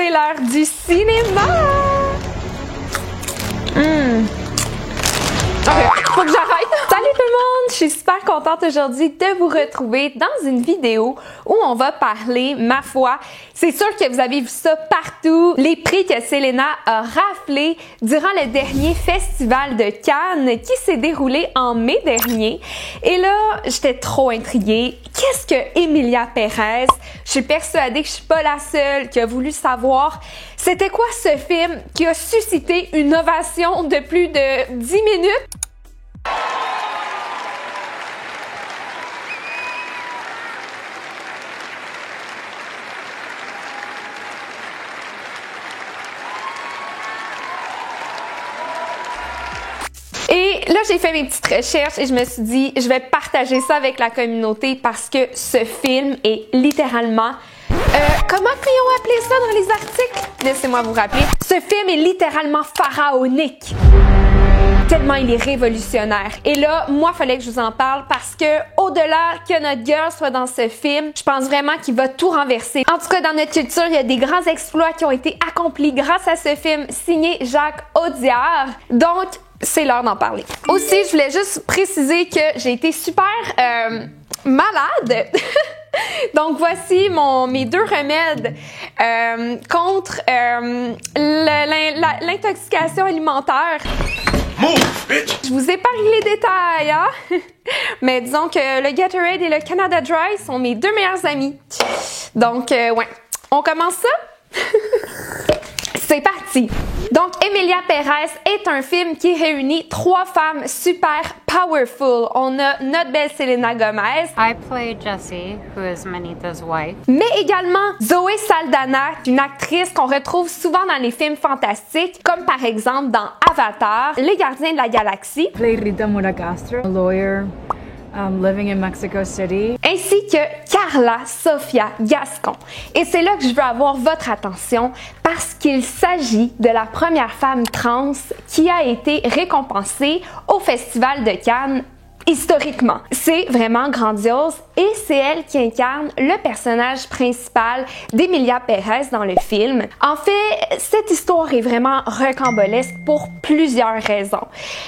c'est l'heure du cinéma! Ok, faut que j'arrête. Salut tout le monde! Je suis super contente aujourd'hui de vous retrouver dans une vidéo où on va parler, ma foi, c'est sûr que vous avez vu ça partout, les prix que Selena a raflés durant le dernier festival de Cannes qui s'est déroulé en mai dernier. Et là, j'étais trop intriguée. Qu'est-ce que Emilia Pérez? Je suis persuadée que je suis pas la seule qui a voulu savoir c'était quoi ce film qui a suscité une ovation de plus de 10 minutes. Et là, j'ai fait mes petites recherches et je me suis dit, je vais partager ça avec la communauté parce que ce film est littéralement... comment ils ont appelé ça dans les articles? Laissez-moi vous rappeler. Ce film est littéralement pharaonique. Tellement il est révolutionnaire. Et là, moi, il fallait que je vous en parle parce que, au-delà que notre girl soit dans ce film, je pense vraiment qu'il va tout renverser. En tout cas, dans notre culture, il y a des grands exploits qui ont été accomplis grâce à ce film signé Jacques Audiard. Donc, c'est l'heure d'en parler. Aussi, je voulais juste préciser que j'ai été super malade. Donc, voici mes deux remèdes contre l'intoxication alimentaire. Move, bitch! Je vous épargne les détails, hein? Mais disons que le Gatorade et le Canada Dry sont mes deux meilleurs amis. Donc, ouais. On commence ça? C'est parti! Donc, Emilia Pérez est un film qui réunit trois femmes super powerful. On a notre belle Selena Gomez. I play Jessie, who is Manita's wife. Mais également Zoe Saldana, une actrice qu'on retrouve souvent dans les films fantastiques, comme par exemple dans Avatar, Les Gardiens de la Galaxie. I play Rita Muracastro, a lawyer living in Mexico City. Ainsi que Carla Sofia Gascon. Et c'est là que je veux avoir votre attention parce qu'il s'agit de la première femme trans qui a été récompensée au Festival de Cannes historiquement. C'est vraiment grandiose et c'est elle qui incarne le personnage principal d'Emilia Pérez dans le film. En fait, cette histoire est vraiment rocambolesque pour plusieurs raisons.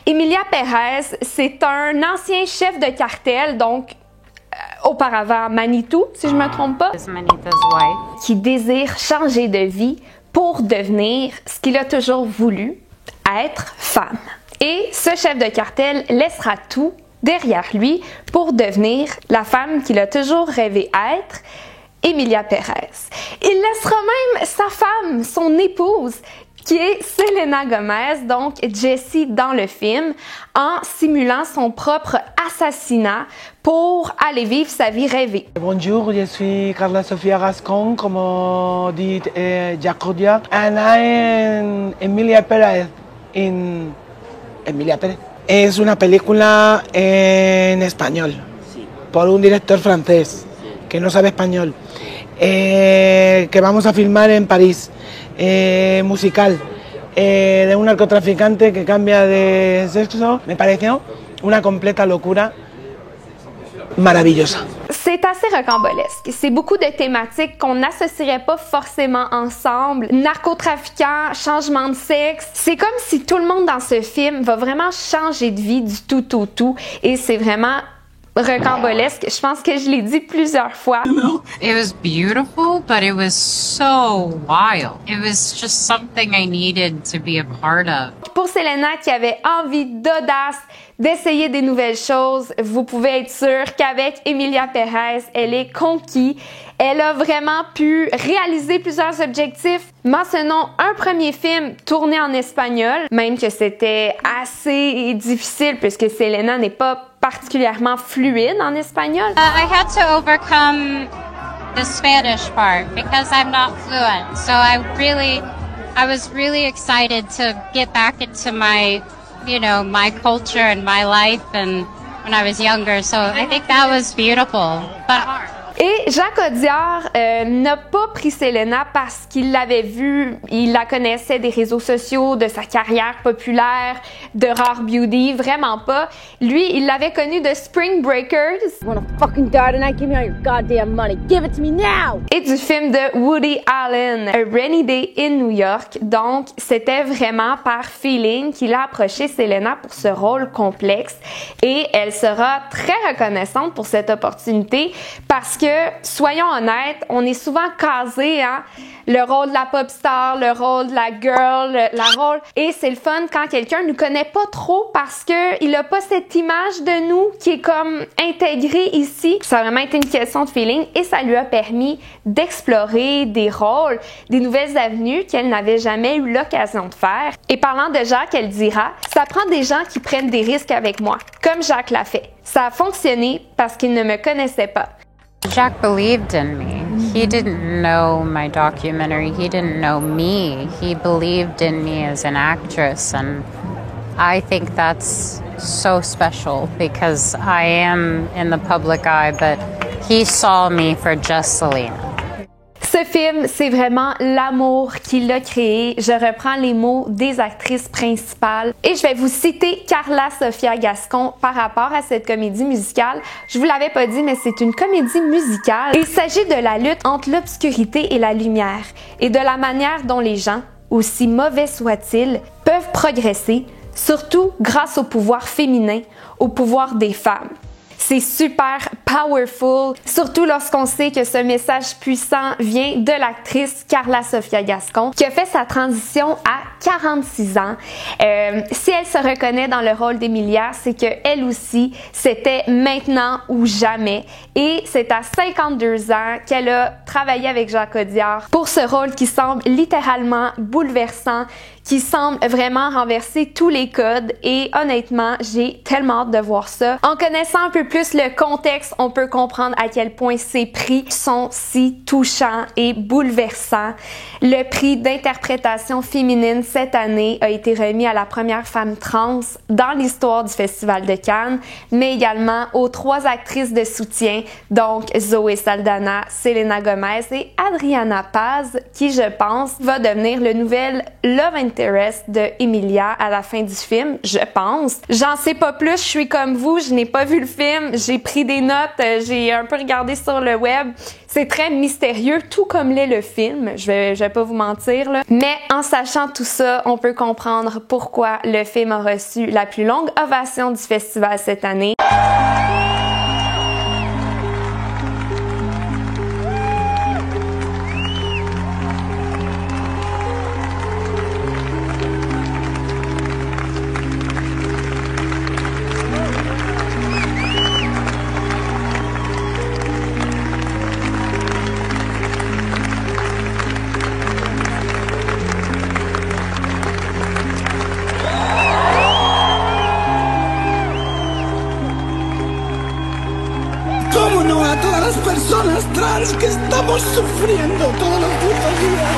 Emilia Pérez, c'est un ancien chef de cartel, donc auparavant Manitou, si je me trompe pas, qui désire changer de vie pour devenir ce qu'il a toujours voulu, être femme. Et ce chef de cartel laissera tout derrière lui pour devenir la femme qu'il a toujours rêvé être, Emilia Pérez. Il laissera même sa femme, son épouse, qui est Selena Gomez, donc Jessie dans le film, en simulant son propre assassinat pour aller vivre sa vie rêvée. Bonjour, je suis Carla Sofia Gascon, como dit Jacques Audiard, and I am Emilia Pérez in Emilia Pérez. Es una película en español, por un director francés que no sabe español, que vamos a filmar en París, musical, de un narcotraficante que cambia de sexo. Me pareció una completa locura maravillosa. C'est assez rocambolesque. C'est beaucoup de thématiques qu'on n'associerait pas forcément ensemble. Narcotrafiquants, changement de sexe. C'est comme si tout le monde dans ce film va vraiment changer de vie du tout au tout. Et c'est vraiment rocambolesque. Je pense que je l'ai dit plusieurs fois. It was beautiful, but it was so wild. It was just something I needed to be a part of. Pour Selena qui avait envie d'audace, d'essayer des nouvelles choses, vous pouvez être sûr qu'avec Emilia Pérez, elle est conquise. Elle a vraiment pu réaliser plusieurs objectifs. Mentionnons un premier film tourné en espagnol, même que c'était assez difficile puisque Selena n'est pas particulièrement fluide en espagnol. I had to overcome the Spanish part because I'm not fluent. So I was really excited to get back into my culture and my life and when I was younger. So I think that was beautiful. But Et Jacques Audiard n'a pas pris Selena parce qu'il l'avait vue, il la connaissait des réseaux sociaux, de sa carrière populaire, de Rare Beauty, vraiment pas. Lui, il l'avait connue de Spring Breakers. You wanna fucking die tonight? Give me all your goddamn money. Give it to me now! Et du film de Woody Allen, A Rainy Day in New York. Donc, c'était vraiment par feeling qu'il a approché Selena pour ce rôle complexe et elle sera très reconnaissante pour cette opportunité parce que, soyons honnêtes, on est souvent casé, hein, le rôle de la pop star, le rôle de la girl, la rôle, et c'est le fun quand quelqu'un nous connaît pas trop parce que il a pas cette image de nous qui est comme intégrée ici. Ça a vraiment été une question de feeling et ça lui a permis d'explorer des rôles, des nouvelles avenues qu'elle n'avait jamais eu l'occasion de faire. Et parlant de Jacques, elle dira, ça prend des gens qui prennent des risques avec moi, comme Jacques l'a fait. Ça a fonctionné parce qu'il ne me connaissait pas. Jack believed in me. He didn't know my documentary. He didn't know me. He believed in me as an actress. And I think that's so special because I am in the public eye, but he saw me for just Selena. Ce film, c'est vraiment l'amour qui l'a créé. Je reprends les mots des actrices principales et je vais vous citer Carla Sofia Gascon par rapport à cette comédie musicale. Je vous l'avais pas dit, mais c'est une comédie musicale. Il s'agit de la lutte entre l'obscurité et la lumière et de la manière dont les gens, aussi mauvais soient-ils, peuvent progresser, surtout grâce au pouvoir féminin, au pouvoir des femmes. C'est super powerful, surtout lorsqu'on sait que ce message puissant vient de l'actrice Carla Sofia Gascon, qui a fait sa transition à 46 ans. Si elle se reconnaît dans le rôle d'Emilia, c'est que elle aussi, c'était maintenant ou jamais. Et c'est à 52 ans qu'elle a travaillé avec Jacques Audiard pour ce rôle qui semble littéralement bouleversant, qui semble vraiment renverser tous les codes et honnêtement, j'ai tellement hâte de voir ça. En connaissant un peu plus le contexte, on peut comprendre à quel point ces prix sont si touchants et bouleversants. Le prix d'interprétation féminine cette année a été remis à la première femme trans dans l'histoire du Festival de Cannes, mais également aux 3 actrices de soutien, donc Zoé Saldana, Selena Gomez et Adriana Paz, qui je pense va devenir le nouvel Love Interest de Emilia à la fin du film, je pense. J'en sais pas plus, je suis comme vous, je n'ai pas vu le film, j'ai pris des notes, j'ai un peu regardé sur le web. C'est très mystérieux, tout comme l'est le film, je vais pas vous mentir là. Mais en sachant tout ça, on peut comprendre pourquoi le film a reçu la plus longue ovation du festival cette année. ¿Cómo no a todas las personas trans que estamos sufriendo todos los putos días?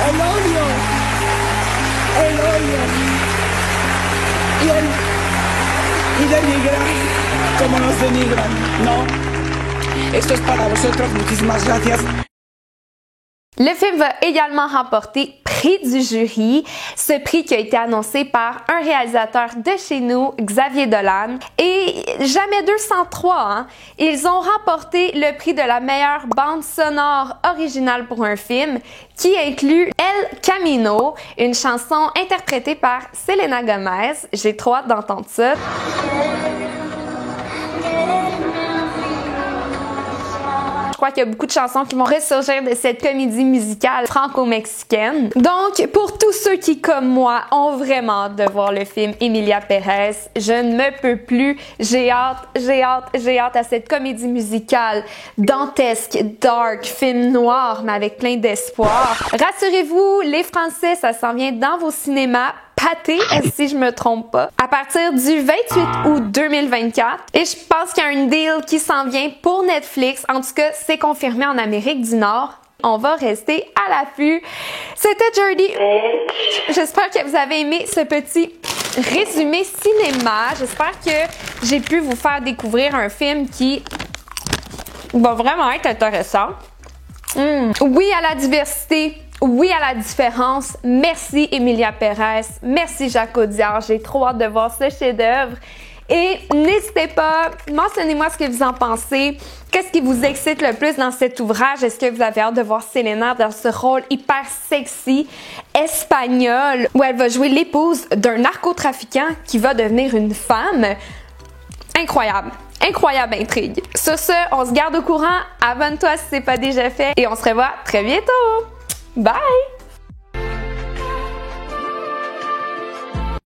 El odio. Y denigrar como nos denigran, ¿no? Esto es para vosotros, muchísimas gracias. Le film va également remporter prix du jury, ce prix qui a été annoncé par un réalisateur de chez nous, Xavier Dolan, et jamais 203, hein? Ils ont remporté le prix de la meilleure bande sonore originale pour un film, qui inclut El Camino, une chanson interprétée par Selena Gomez. J'ai trop hâte d'entendre ça. Je crois qu'il y a beaucoup de chansons qui vont ressurgir de cette comédie musicale franco-mexicaine. Donc, pour tous ceux qui, comme moi, ont vraiment hâte de voir le film Emilia Pérez, je ne me peux plus. J'ai hâte à cette comédie musicale dantesque, dark, film noir, mais avec plein d'espoir. Rassurez-vous, les Français, ça s'en vient dans vos cinémas. Pâté, si je me trompe pas, à partir du 28 août 2024. Et je pense qu'il y a un deal qui s'en vient pour Netflix. En tout cas, c'est confirmé en Amérique du Nord. On va rester à l'affût. C'était Jordy. J'espère que vous avez aimé ce petit résumé cinéma. J'espère que j'ai pu vous faire découvrir un film qui va vraiment être intéressant. Oui à la diversité, oui à la différence. Merci Emilia Pérez, merci Jacques Audiard. J'ai trop hâte de voir ce chef-d'œuvre. Et n'hésitez pas, mentionnez-moi ce que vous en pensez. Qu'est-ce qui vous excite le plus dans cet ouvrage? Est-ce que vous avez hâte de voir Selena dans ce rôle hyper sexy espagnol où elle va jouer l'épouse d'un narcotrafiquant qui va devenir une femme? Incroyable! Incroyable intrigue. Sur ce, on se garde au courant. Abonne-toi si c'est pas déjà fait et on se revoit très bientôt. Bye!